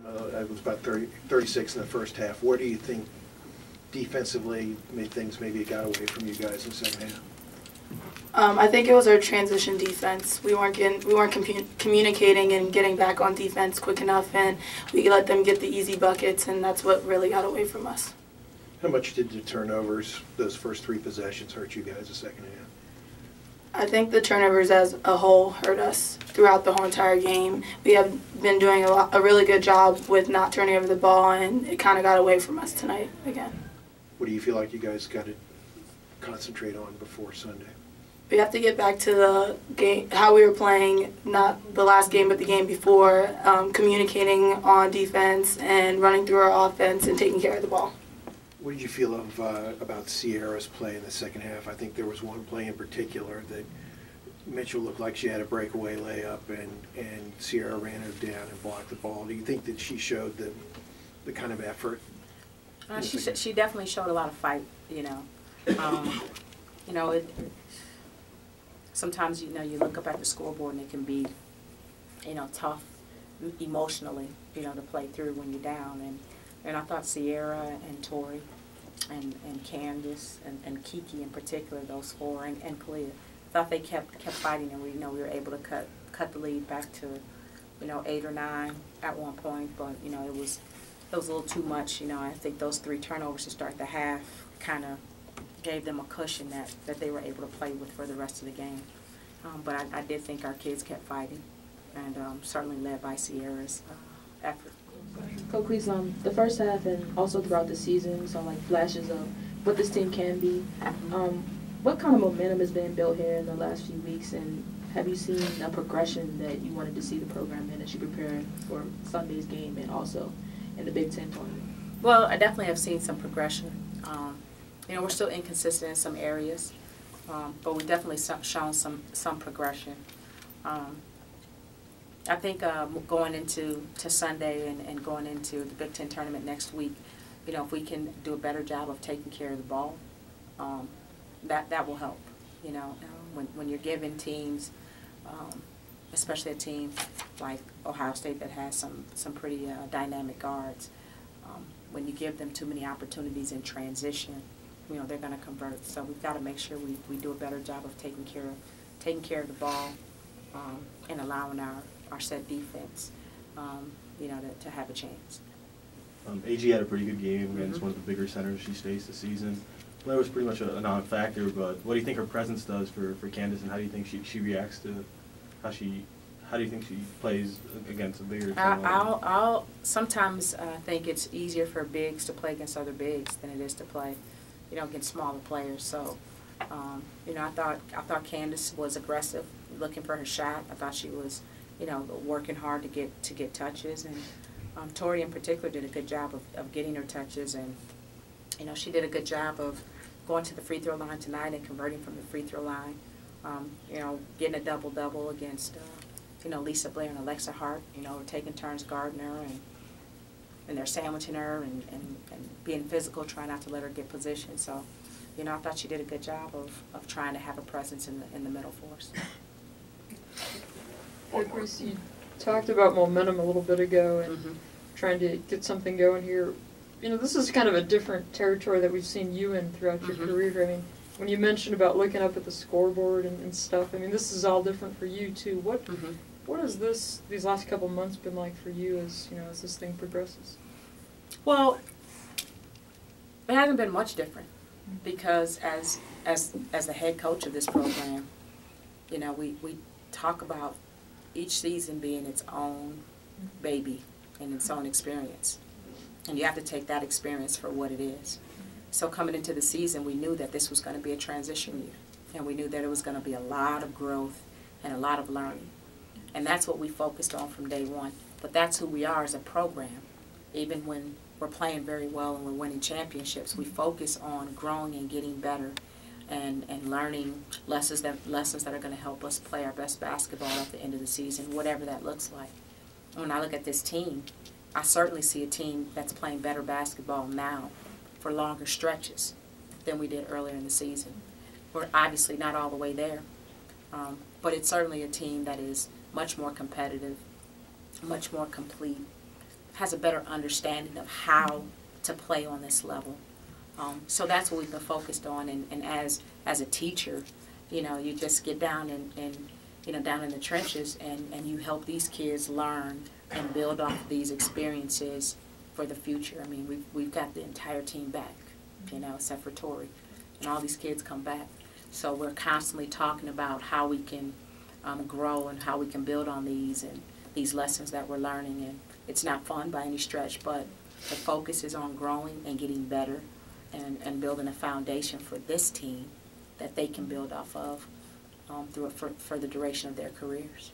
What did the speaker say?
It was about 36 in the first half. Where do you think defensively things maybe got away from you guys in the second half? I think it was our transition defense. We weren't communicating and getting back on defense quick enough, and we let them get the easy buckets, and that's what really got away from us. How much did the turnovers, those first 3 possessions, hurt you guys the second half? I think the turnovers as a whole hurt us throughout the whole entire game. We have been doing a really good job with not turning over the ball, and it kind of got away from us tonight again. What do you feel like you guys got to concentrate on before Sunday? We have to get back to the game, how we were playing, not the last game but the game before, communicating on defense and running through our offense and taking care of the ball. What did you feel of about Sierra's play in the second half? I think there was one play in particular that Mitchell looked like she had a breakaway layup, and Sierra ran her down and blocked the ball. Do you think that she showed the kind of effort? She definitely showed a lot of fight. Sometimes you look up at the scoreboard and it can be tough emotionally to play through when you're down, and I thought Sierra and Tori and Candace and Kiki in particular, those 4, and Kalia, thought they kept fighting, and we were able to cut the lead back to 8 or 9 at one point, but it was a little too much. I think those 3 turnovers to start the half kind of gave them a cushion that they were able to play with for the rest of the game. But I did think our kids kept fighting, and certainly led by Sierra's effort. Coquese, the first half and also throughout the season, we saw like flashes of what this team can be. What kind of momentum has been built here in the last few weeks, and have you seen a progression that you wanted to see the program in as you prepare for Sunday's game and also in the Big Ten tournament? Well, I definitely have seen some progression. We're still inconsistent in some areas, but we've definitely shown some progression. I think going into Sunday and going into the Big Ten tournament next week, if we can do a better job of taking care of the ball, that will help. When you're giving teams, especially a team like Ohio State that has some pretty dynamic guards, when you give them too many opportunities in transition, they're going to convert. So we've got to make sure we do a better job of taking care of the ball and allowing our set defense, to have a chance. AG had a pretty good game against one of the bigger centers she's faced this season. That was pretty much a non-factor, but what do you think her presence does for Candace, and how do you think she reacts to how do you think she plays against a bigger team? I'll sometimes think it's easier for bigs to play against other bigs than it is to play, against smaller players. So, I thought Candace was aggressive, looking for her shot. I thought she was, working hard to get touches, and Tori in particular did a good job of getting her touches, and she did a good job of going to the free throw line tonight and converting from the free throw line. Getting a double-double against Lisa Blair and Alexa Hart. We're taking turns guarding her, and they're sandwiching her and being physical, trying not to let her get position. So, I thought she did a good job of trying to have a presence in the middle for us. Chris, you talked about momentum a little bit ago and trying to get something going here. This is kind of a different territory that we've seen you in throughout your career. I mean, when you mentioned about looking up at the scoreboard and stuff, I mean, this is all different for you too. What has these last couple months been like for you as this thing progresses? Well, it hasn't been much different, because as the head coach of this program, we talk about each season being its own baby and its own experience, and you have to take that experience for what it is. So coming into the season, we knew that this was going to be a transition year, and we knew that it was going to be a lot of growth and a lot of learning, and that's what we focused on from day one. But that's who we are as a program. Even when we're playing very well and we're winning championships, we focus on growing and getting better and learning lessons that are going to help us play our best basketball at the end of the season, whatever that looks like. When I look at this team, I certainly see a team that's playing better basketball now for longer stretches than we did earlier in the season. We're obviously not all the way there, but it's certainly a team that is much more competitive, much more complete, has a better understanding of how to play on this level. So that's what we've been focused on, and as a teacher, you know, you just get down and you know, down in the trenches, and you help these kids learn and build off of these experiences for the future. I mean, we've got the entire team back, you know, except for Tori, and all these kids come back. So we're constantly talking about how we can grow and how we can build on these lessons that we're learning. And it's not fun by any stretch, but the focus is on growing and getting better and building a foundation for this team that they can build off of for the duration of their careers.